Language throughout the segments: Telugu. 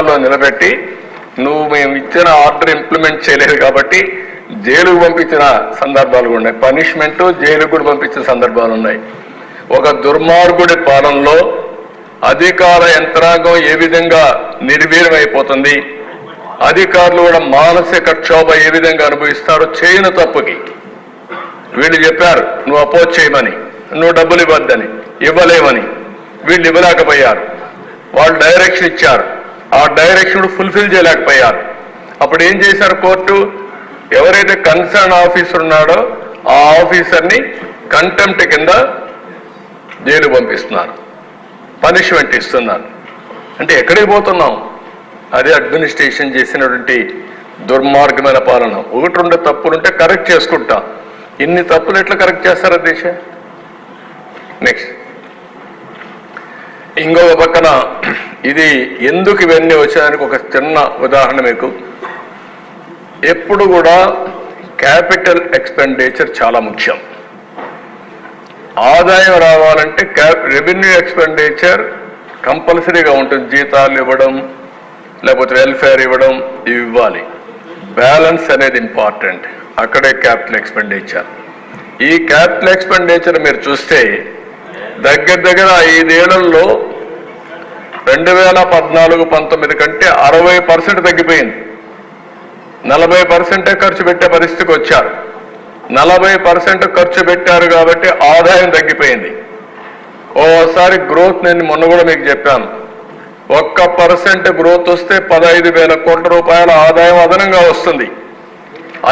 లో నిలబెట్టి నువ్వు మేము ఇచ్చిన ఆర్డర్ ఇంప్లిమెంట్ చేయలేదు కాబట్టి జైలుకు పంపించిన సందర్భాలు ఉన్నాయి. పనిష్మెంట్ జైలుకు కూడా పంపించిన సందర్భాలు ఉన్నాయి. ఒక దుర్మార్గుడి పాలనలో అధికార యంత్రాంగం ఏ విధంగా నిర్వీర్యమైపోతుంది, అధికారులు కూడా మానసిక క్షోభ ఏ విధంగా అనుభవిస్తారో చేయని తప్పుకి. వీళ్ళు చెప్పారు నువ్వు అపోజ్ చేయమని, నువ్వు డబ్బులు ఇవ్వద్దని, ఇవ్వలేమని. వీళ్ళు ఇవ్వలేకపోయారు. వాళ్ళు డైరెక్షన్ ఇచ్చారు, ఆ డైరెక్షన్ ఫుల్ఫిల్ చేయలేకపోయారు. అప్పుడు ఏం చేశారు కోర్టు? ఎవరైతే కన్సర్న్ ఆఫీసర్ ఉన్నాడో ఆ ఆఫీసర్ని కంటెంప్ట్ కింద జైలు పంపిస్తున్నారు, పనిష్మెంట్ ఇస్తున్నారు. అంటే ఎక్కడికి పోతున్నాం? అదే అడ్మినిస్ట్రేషన్ చేసినటువంటి దుర్మార్గమైన పాలన. ఒకటి రెండు తప్పులుంటే కరెక్ట్ చేసుకుంటాం. ఇన్ని తప్పులు ఎట్లా కరెక్ట్ చేస్తారా దేశ? నెక్స్ట్ ఇంకొక పక్కన ఇది ఎందుకు ఇవన్నీ వచ్చేదానికి ఒక చిన్న ఉదాహరణ మీకు. ఎప్పుడు కూడా క్యాపిటల్ ఎక్స్పెండిచర్ చాలా ముఖ్యం. ఆదాయం రావాలంటే రెవెన్యూ ఎక్స్పెండిచర్ కంపల్సరీగా ఉంటుంది. జీతాలు ఇవ్వడం, లేకపోతే వెల్ఫేర్ ఇవ్వడం, ఇవి ఇవ్వాలి. బ్యాలెన్స్ అనేది ఇంపార్టెంట్. అక్కడే క్యాపిటల్ ఎక్స్పెండిచర్. ఈ క్యాపిటల్ ఎక్స్పెండిచర్ మీరు చూస్తే దగ్గర దగ్గర 5 ఏళ్లలో 2014-19 కంటే 60% తగ్గిపోయింది. 40% ఖర్చు పెట్టే పరిస్థితికి వచ్చారు. 40% ఖర్చు పెట్టారు కాబట్టి ఆదాయం తగ్గిపోయింది. ఓసారి గ్రోత్ నేను మొన్న కూడా మీకు చెప్పాను, 1% గ్రోత్ వస్తే 15,000 కోట్ల రూపాయల ఆదాయం అదనంగా వస్తుంది.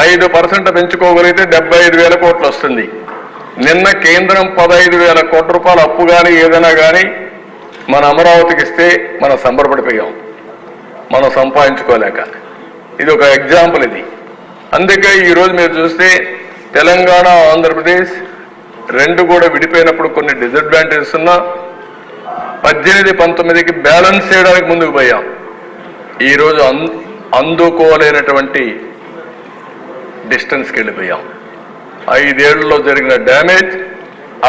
5% పెంచుకోగలిగితే 75,000 కోట్లు వస్తుంది. నిన్న కేంద్రం 15,000 కోట్ల రూపాయల అప్పు కానీ ఏదైనా కానీ మన అమరావతికి ఇస్తే మనం సంబరపడిపోయాం, మనం సంపాదించుకోలేక. ఇది ఒక ఎగ్జాంపుల్ ఇది. అందుకే ఈరోజు మీరు చూస్తే తెలంగాణ, ఆంధ్రప్రదేశ్ రెండు కూడా విడిపోయినప్పుడు కొన్ని డిసడ్వాంటేజెస్ ఉన్నా 18-19కి బ్యాలెన్స్ చేయడానికి ముందుకు పోయాం. ఈరోజు అందుకోలేనటువంటి డిస్టెన్స్కి వెళ్ళిపోయాం. 5 ఏళ్లలో జరిగిన డ్యామేజ్,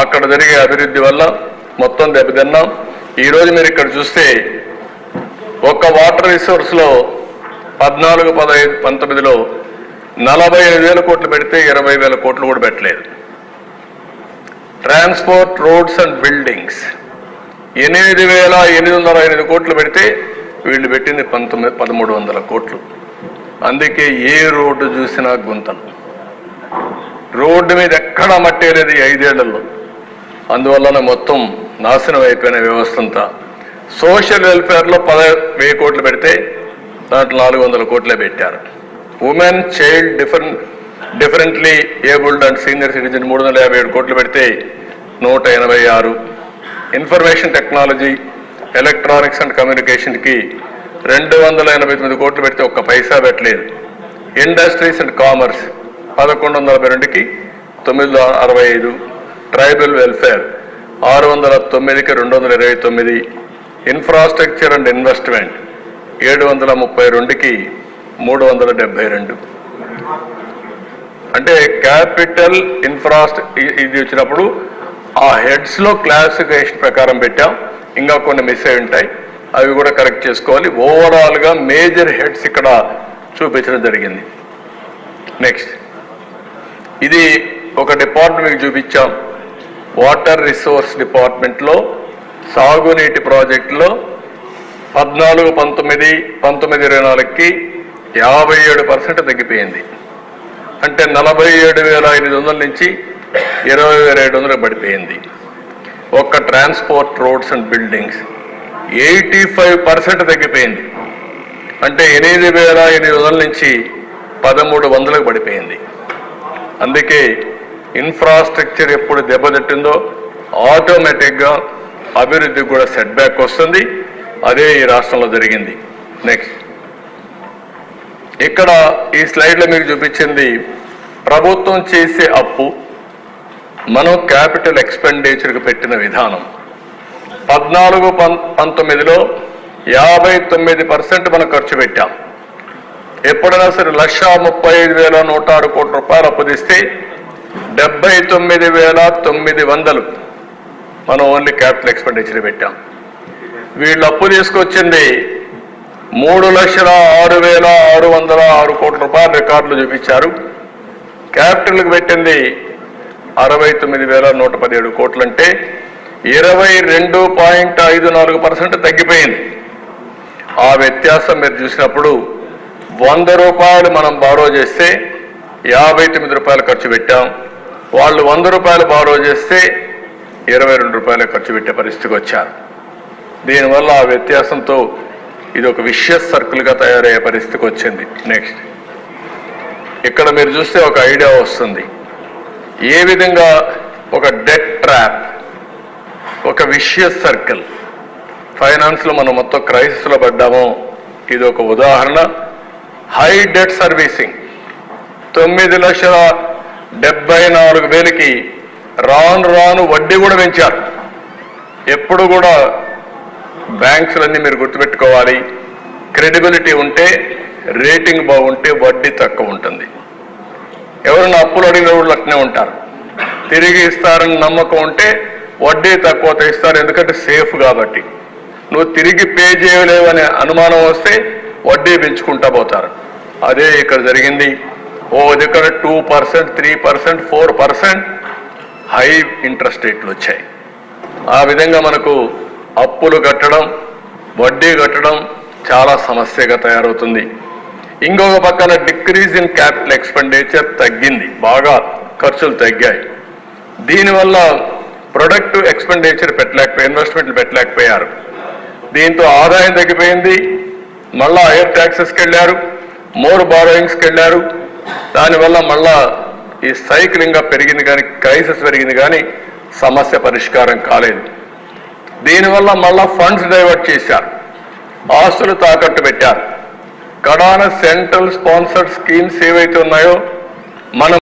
అక్కడ జరిగే అభివృద్ధి వల్ల మొత్తం దెబ్బతిన్నాం. ఈరోజు మీరు ఇక్కడ చూస్తే ఒక్క వాటర్ రిసోర్స్లో 14-15-19లో 45,000 కోట్లు పెడితే 20,000 కోట్లు కూడా పెట్టలేదు. ట్రాన్స్పోర్ట్, రోడ్స్ అండ్ బిల్డింగ్స్ 8,808 కోట్లు పెడితే వీళ్ళు పెట్టింది 1,300 కోట్లు. అందుకే ఏ రోడ్డు చూసినా గుంతలు, రోడ్డు మీద ఎక్కడా మట్టేలేదు 5 ఏళ్లలో. అందువలన మొత్తం నాశనం అయిపోయిన వ్యవస్థ అంతా. సోషల్ వెల్ఫేర్లో 10,000 కోట్లు పెడితే దాంట్లో 400 కోట్లే పెట్టారు. Women, child, differently abled and senior citizen 357 కోట్లు పెడితే 186. ఇన్ఫర్మేషన్ టెక్నాలజీ, ఎలక్ట్రానిక్స్ అండ్ కమ్యూనికేషన్కి 289 కోట్లు పెడితే ఒక్క పైసా పెట్టలేదు. ఇండస్ట్రీస్ అండ్ కామర్స్ 1142కి 965. ట్రైబల్ వెల్ఫేర్ 609కి 229. ఇన్ఫ్రాస్ట్రక్చర్ అండ్ ఇన్వెస్ట్మెంట్ 732కి 372. అంటే క్యాపిటల్ ఇది వచ్చినప్పుడు ఆ హెడ్స్లో క్లాసిఫికేషన్ ప్రకారం పెట్టాం. ఇంకా కొన్ని మిస్ అయి ఉంటాయి, అవి కూడా కరెక్ట్ చేసుకోవాలి. ఓవరాల్గా మేజర్ హెడ్స్ ఇక్కడ చూపించడం జరిగింది. నెక్స్ట్ ఇది ఒక డిపార్ట్మెంట్ మీకు చూపించాం. వాటర్ రిసోర్స్ డిపార్ట్మెంట్లో సాగునీటి ప్రాజెక్టులో 14-19, 19-24కి 57% తగ్గిపోయింది. అంటే 47,500 నుంచి 20,700 పడిపోయింది. ఒక్క ట్రాన్స్పోర్ట్, రోడ్స్ అండ్ బిల్డింగ్స్ 85% తగ్గిపోయింది. అంటే 8,800 నుంచి 1,300కు పడిపోయింది. అందుకే ఇన్ఫ్రాస్ట్రక్చర్ ఎప్పుడు దెబ్బతింటుందో ఆటోమేటిక్గా అభివృద్ధికి కూడా సెట్ బ్యాక్ వస్తుంది. అదే ఈ రాష్ట్రంలో జరిగింది. నెక్స్ట్ ఇక్కడ ఈ స్లైడ్లో మీకు చూపించింది ప్రభుత్వం చేసే అప్పు, మనం క్యాపిటల్ ఎక్స్పెండిచర్కి పెట్టిన విధానం. 14-19లో 59% మనం ఖర్చు పెట్టాం. ఎప్పుడైనా సరే 1,35,106 కోట్ల రూపాయలు అప్పు తీస్తే 79,900 మనం ఓన్లీ క్యాపిటల్ ఎక్స్పెండిచర్ పెట్టాం. వీళ్ళు అప్పు తీసుకొచ్చింది 3,06,606 కోట్ల రూపాయల రికార్డులు చూపించారు. క్యాపిటల్కి పెట్టింది 69,117 కోట్లు అంటే 22.54% తగ్గిపోయింది. ఆ వ్యత్యాసం మీరు చూసినప్పుడు 100 రూపాయలు మనం బారో చేస్తే 59 రూపాయలు ఖర్చు పెట్టాం. వాళ్ళు 100 రూపాయలు బారో చేస్తే 22 రూపాయలు ఖర్చు పెట్టే పరిస్థితికి వచ్చారు. దీనివల్ల ఆ వ్యత్యాసంతో ఇది ఒక విషియస్ సర్కిల్గా తయారయ్యే పరిస్థితికి వచ్చింది. నెక్స్ట్ ఇక్కడ మీరు చూస్తే ఒక ఐడియా వస్తుంది. ఏ విధంగా ఒక డెట్ ట్రాప్, ఒక విషియస్ సర్కిల్ ఫైనాన్స్లో మనం మొత్తం క్రైసిస్లో పడ్డామో ఇది ఒక ఉదాహరణ. హై డెట్ సర్వీసింగ్ 9,74,000కి రాను వడ్డీ కూడా పెంచారు. ఎప్పుడు కూడా బ్యాంక్స్లన్నీ మీరు గుర్తుపెట్టుకోవాలి, క్రెడిబిలిటీ ఉంటే, రేటింగ్ బాగుంటే వడ్డీ తక్కువ ఉంటుంది. ఎవరైనా అప్పులు అడిగిన వాళ్ళు అట్నే ఉంటారు. తిరిగి ఇస్తారని నమ్మకం ఉంటే వడ్డీ తక్కువ ఇస్తారు, ఎందుకంటే సేఫ్ కాబట్టి. నువ్వు తిరిగి పే చేయలేవనే అనుమానం వస్తే వడ్డీ పెంచుకుంటా పోతారు. అదే ఇక్కడ జరిగింది. ఓ దగ్గర 2%, 3%, 4% హై ఇంట్రెస్ట్ రేట్లు వచ్చాయి. ఆ విధంగా మనకు అప్పులు కట్టడం, వడ్డీ కట్టడం చాలా సమస్యగా తయారవుతుంది. ఇంకొక పక్కన డిక్రీజ్ ఇన్ క్యాపిటల్ ఎక్స్పెండిచర్ తగ్గింది, బాగా ఖర్చులు తగ్గాయి. దీనివల్ల ప్రొడక్టివ్ ఎక్స్పెండిచర్ పెట్టలేకపోయారు, ఇన్వెస్ట్మెంట్లు పెట్టలేకపోయారు. దీంతో ఆదాయం తగ్గిపోయింది. మళ్ళా హైయర్ ట్యాక్సెస్కి వెళ్ళారు, మోర్ బారోయింగ్స్కి వెళ్ళారు. దానివల్ల మళ్ళా ఈ సైక్లింగ్గా పెరిగింది కానీ, క్రైసిస్ పెరిగింది కానీ సమస్య పరిష్కారం కాలేదు. దీనివల్ల మళ్ళా ఫండ్స్ డైవర్ట్ చేశారు, ఆస్తులు తాకట్టు పెట్టారు. కడాన సెంట్రల్ స్పాన్సర్డ్ స్కీమ్స్ ఏవైతే ఉన్నాయో మనం